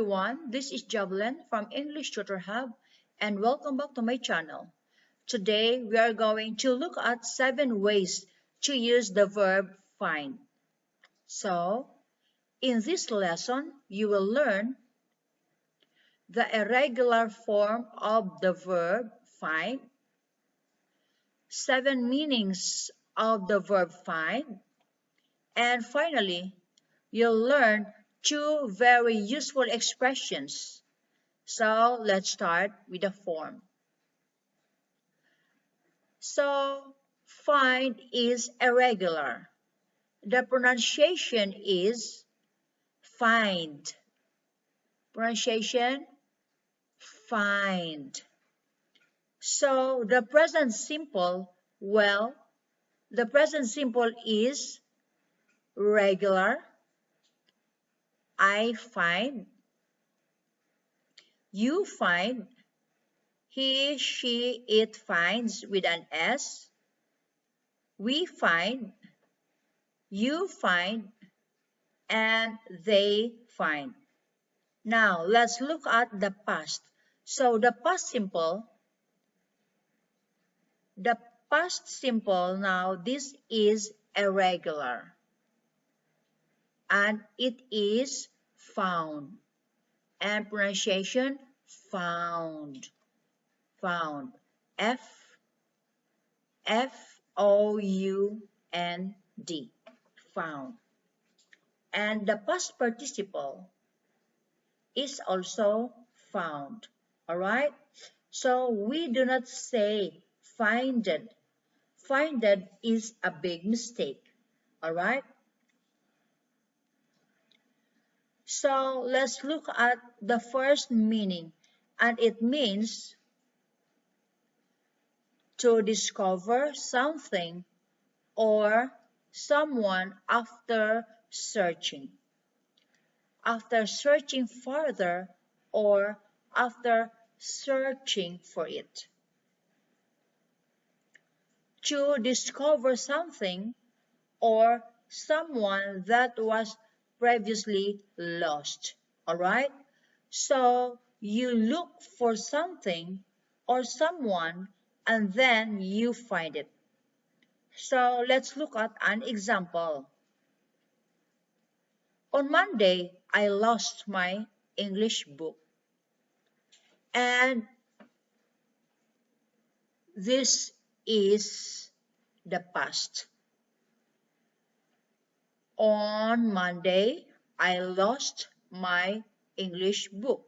everyone, this is Javelin from English Tutor Hub and welcome back to my channel. Today we are going to look at 7 ways to use the verb find. So, in this lesson, you will learn the irregular form of the verb find, 7 meanings of the verb find, and finally, you'll learn 2 very useful expressions. So let's start with the form. So find is irregular. The pronunciation is find. Pronunciation find. So the present simple, the present simple is regular. I find. You find. He, she, it finds with an S. We find. You find. And they find. Now, let's look at the past. So, the past simple now, this is irregular. And it is found. And pronunciation, found. Found. F-O-U-N-D. Found. And the past participle is also found. Alright? So we do not say finded. Finded is a big mistake. Alright? So let's look at the first meaning. And it means to discover something or someone after searching. After searching further or after searching for it. To discover something or someone that was previously lost. Alright? So you look for something or someone and then you find it. So let's look at an example. On Monday, I lost my English book. And this is the past. On Monday, I lost my English book.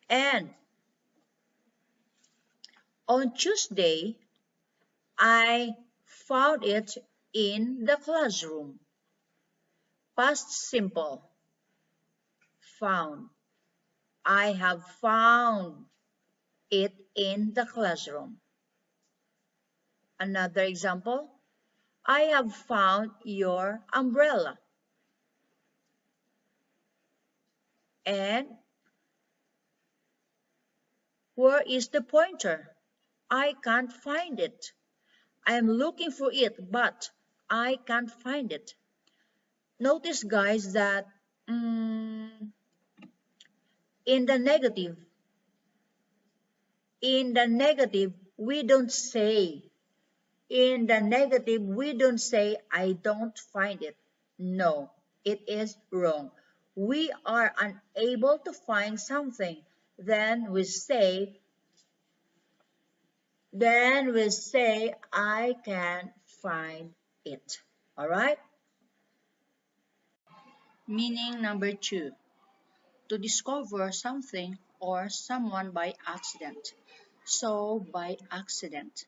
And on Tuesday, I found it in the classroom. Past simple. Found. I have found it in the classroom. Another example. I have found your umbrella. And where is the pointer? I can't find it. I am looking for it, but I can't find it. Notice, guys, that in the negative, we don't say, I don't find it. No, it is wrong. We are unable to find something. Then we say, I can't find it. Alright? Meaning number 2. To discover something or someone by accident. So, by accident.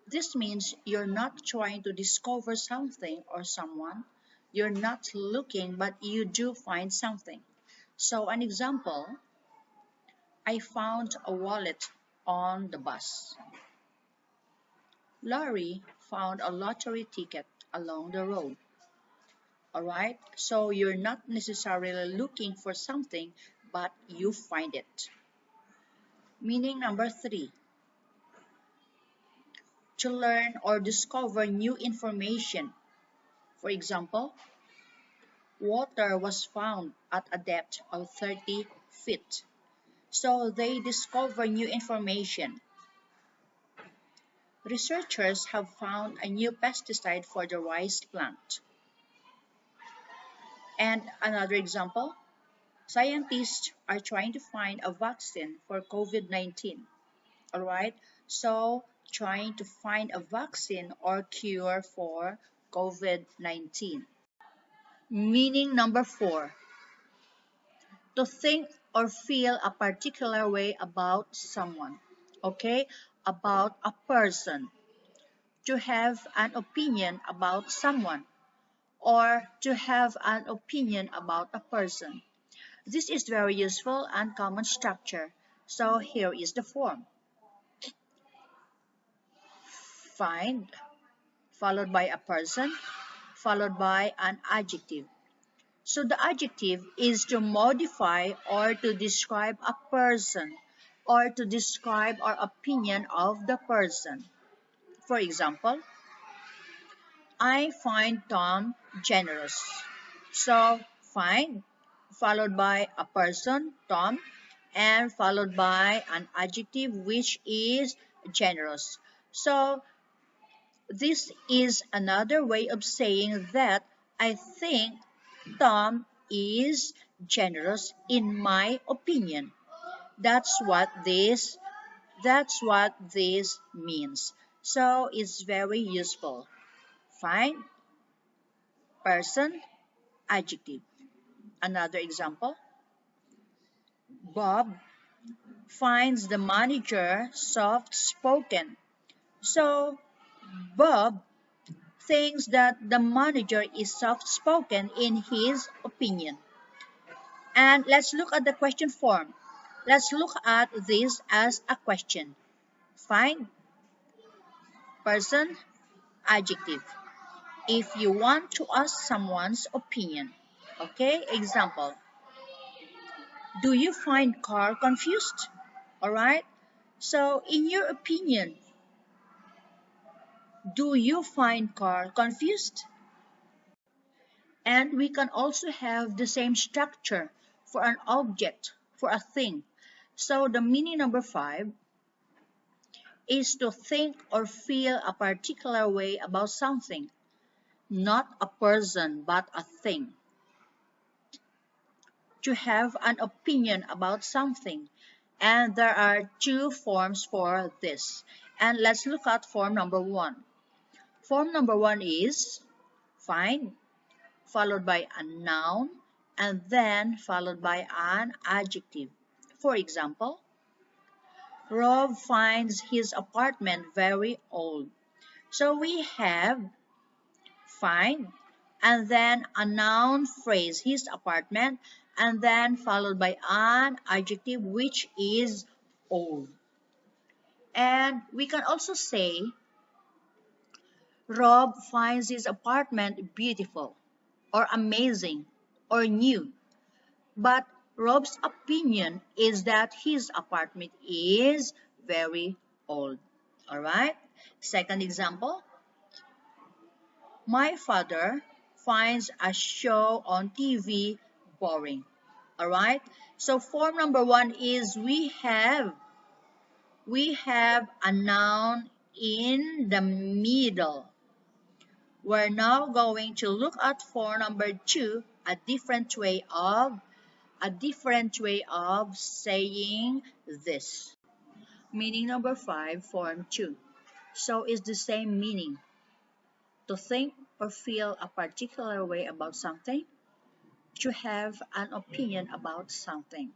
This means you're not trying to discover something or someone. You're not looking, but you do find something. So, an example, I found a wallet on the bus. Laurie found a lottery ticket along the road. Alright, so you're not necessarily looking for something, but you find it. Meaning number 3. To learn or discover new information. For example, water was found at a depth of 30 fit. So they discover new information. Researchers have found a new pesticide for the rice plant. And another example, scientists are trying to find a vaccine for COVID-19. All right, so trying to find a vaccine or cure for COVID-19. Meaning number 4, to think or feel a particular way about someone, okay, about a person, to have an opinion about someone, or to have an opinion about a person. This is very useful and common structure. So here is the form. Find, followed by a person, followed by an adjective. So the adjective is to modify or to describe a person or to describe our opinion of the person. For example, I find Tom generous. So find followed by a person, Tom, and followed by an adjective which is generous. So this is another way of saying that I think Tom is generous in my opinion. That's what this means. So it's very useful. Find person, adjective. Another example, Bob finds the manager soft-spoken. So Bob thinks that the manager is soft-spoken in his opinion. And let's look at the question form. Let's look at this as a question. Find person, adjective. If you want to ask someone's opinion. Okay, example. Do you find car confused? Alright, so in your opinion, do you find car confused? And we can also have the same structure for an object, for a thing. So the meaning number 5 is to think or feel a particular way about something, not a person but a thing. To have an opinion about something. And there are 2 forms for this. And let's look at form number 1. Form number 1 is find, followed by a noun, and then followed by an adjective. For example, Rob finds his apartment very old. So we have find, and then a noun phrase, his apartment, and then followed by an adjective which is old. And we can also say Rob finds his apartment beautiful or amazing or new. But Rob's opinion is that his apartment is very old. Alright? Second example. My father finds a show on TV boring. Alright? So form number 1 is we have a noun in the middle. We're now going to look at form number 2, a different way of saying this. Meaning number 5, form 2. So it's the same meaning. To think or feel a particular way about something, to have an opinion about something.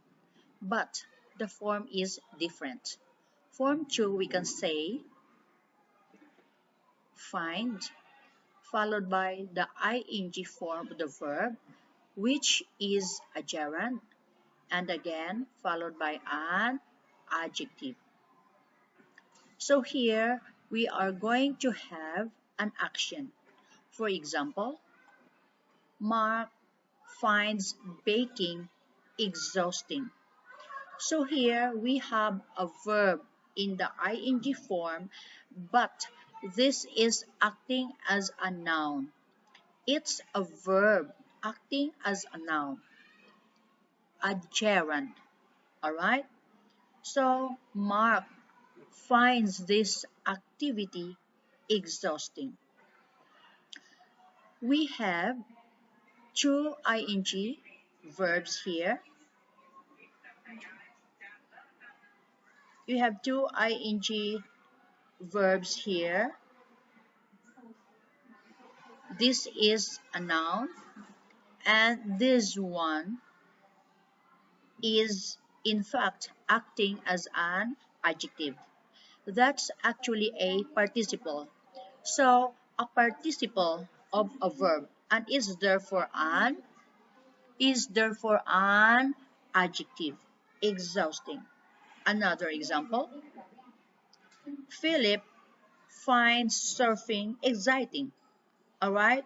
But the form is different. Form 2, we can say find, followed by the ing form of the verb, which is a gerund, and again followed by an adjective. So here we are going to have an action. For example, Mark finds baking exhausting. So here we have a verb in the ing form, but this is acting as a noun. It's a verb acting as a noun, a gerund. Alright? So, Mark finds this activity exhausting. We have two ing verbs here. You have two ing verbs here. This is a noun, and this one is in fact acting as an adjective. That's actually a participle. So a participle of a verb and is therefore an adjective. Exhausting. Another example. Philip finds surfing exciting. Alright?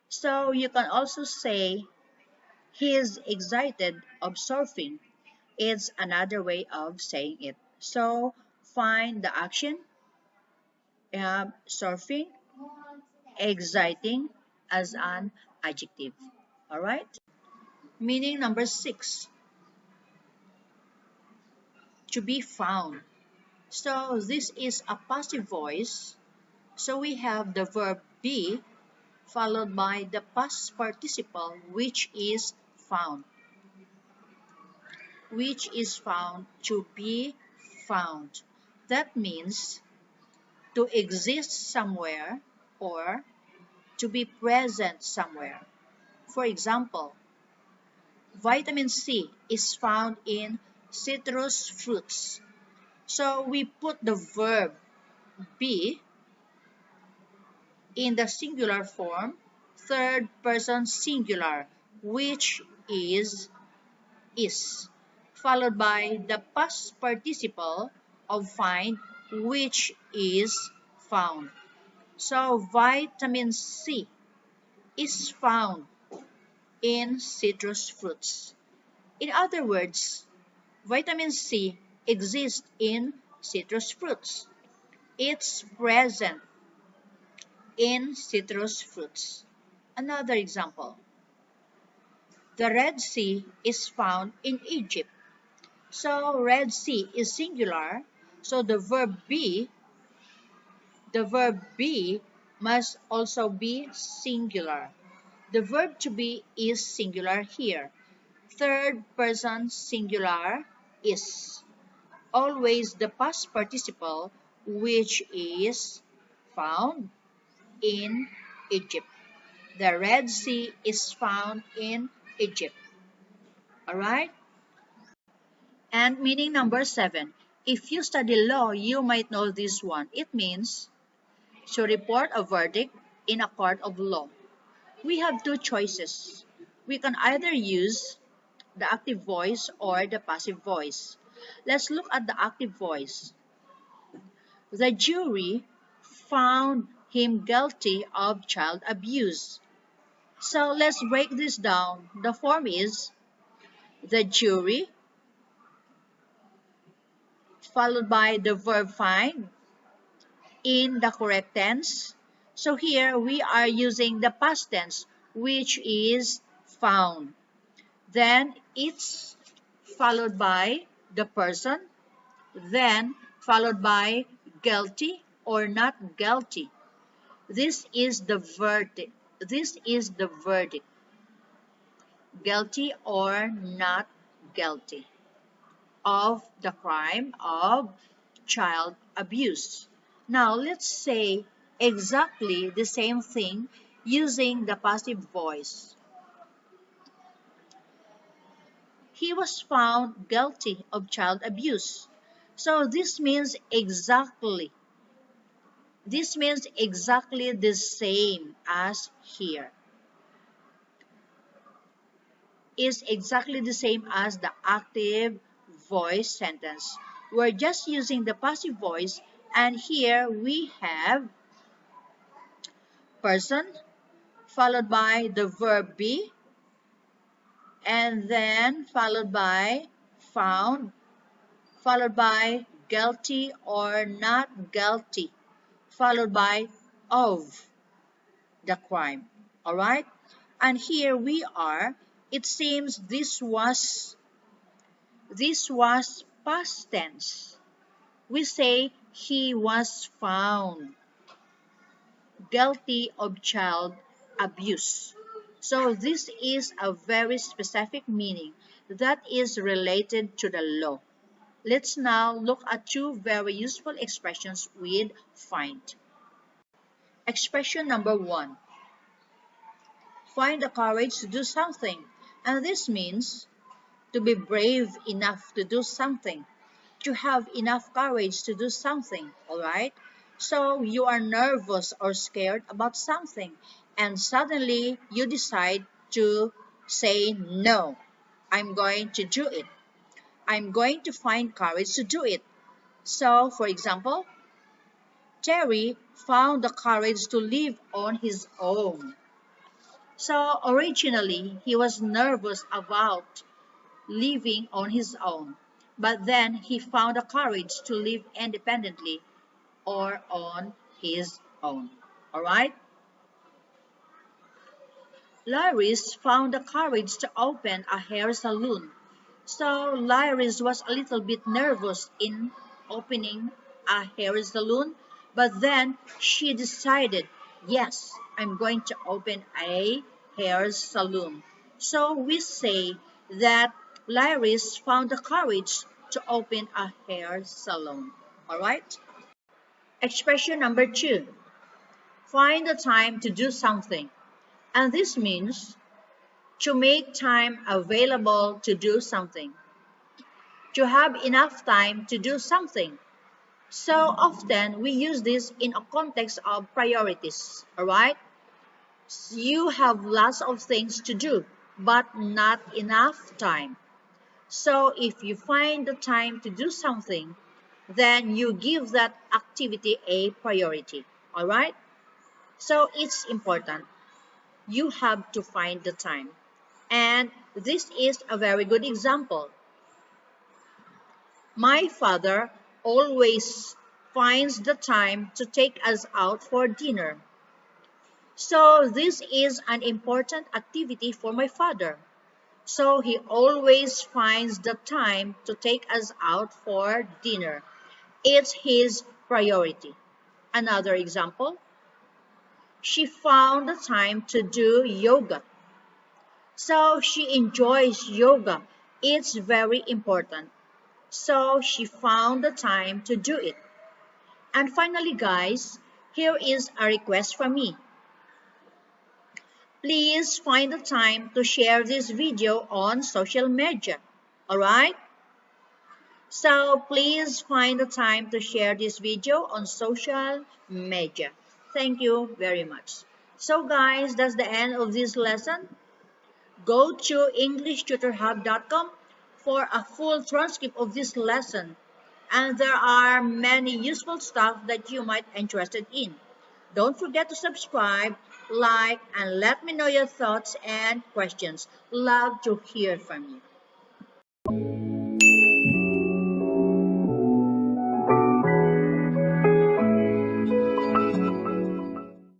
So you can also say he is excited of surfing. It's another way of saying it. So find the action. Surfing, exciting as an adjective. Alright? Meaning number 6, to be found. So this is a passive voice. So we have the verb be followed by the past participle, which is found. Which is found, to be found. That means to exist somewhere or to be present somewhere. For example, vitamin C is found in citrus fruits. So we put the verb be in the singular form, third person singular, which is, followed by the past participle of find, which is found. So vitamin C is found in citrus fruits. In other words, vitamin C exists in citrus fruits. It's present in citrus fruits. Another example. The Red Sea is found in Egypt. So Red Sea is singular. So the verb be must also be singular. The verb to be is singular here. Third person singular is. Always the past participle, which is found in Egypt. The Red Sea is found in Egypt. Alright? And meaning number 7. If you study law, you might know this one. It means to report a verdict in a court of law. We have two choices. We can either use the active voice or the passive voice. Let's look at the active voice. The jury found him guilty of child abuse. So let's break this down. The form is the jury followed by the verb find in the correct tense. So here we are using the past tense, which is found. Then it's followed by the person, then followed by guilty or not guilty. This is the verdict. This is the verdict. Guilty or not guilty of the crime of child abuse. Now let's say exactly the same thing using the passive voice. He was found guilty of child abuse. So this means exactly the same as here. Is exactly the same as the active voice sentence. We're just using the passive voice, and here we have person followed by the verb be, and then followed by found, followed by guilty or not guilty, followed by of the crime. All right? And here we are. It seems This was past tense. We say he was found guilty of child abuse. So this is a very specific meaning that is related to the law. Let's now look at two very useful expressions with find. Expression number 1. Find the courage to do something. And this means to be brave enough to do something, to have enough courage to do something, alright? So you are nervous or scared about something, and suddenly you decide to say, no, I'm going to do it. I'm going to find courage to do it. So, for example, Terry found the courage to live on his own. So originally, he was nervous about living on his own, but then he found the courage to live independently or on his own. Alright? Laris found the courage to open a hair salon. So Laris was a little bit nervous in opening a hair salon, but then she decided, yes, I'm going to open a hair salon. So we say that Laris found the courage to open a hair salon. Alright? Expression number 2. Find the time to do something. And this means to make time available to do something. To have enough time to do something. So often we use this in a context of priorities, alright? You have lots of things to do, but not enough time. So if you find the time to do something, then you give that activity a priority, alright? So it's important. You have to find the time. And this is a very good example. My father always finds the time to take us out for dinner. So this is an important activity for my father. So he always finds the time to take us out for dinner. It's his priority. Another example, she found the time to do yoga. So she enjoys yoga. It's very important. So she found the time to do it. And finally, guys, here is a request from me. Please find the time to share this video on social media. Alright? So please find the time to share this video on social media. Thank you very much. So guys, that's the end of this lesson. Go to englishtutorhub.com for a full transcript of this lesson. And there are many useful stuff that you might be interested in. Don't forget to subscribe, like, and let me know your thoughts and questions. Love to hear from you.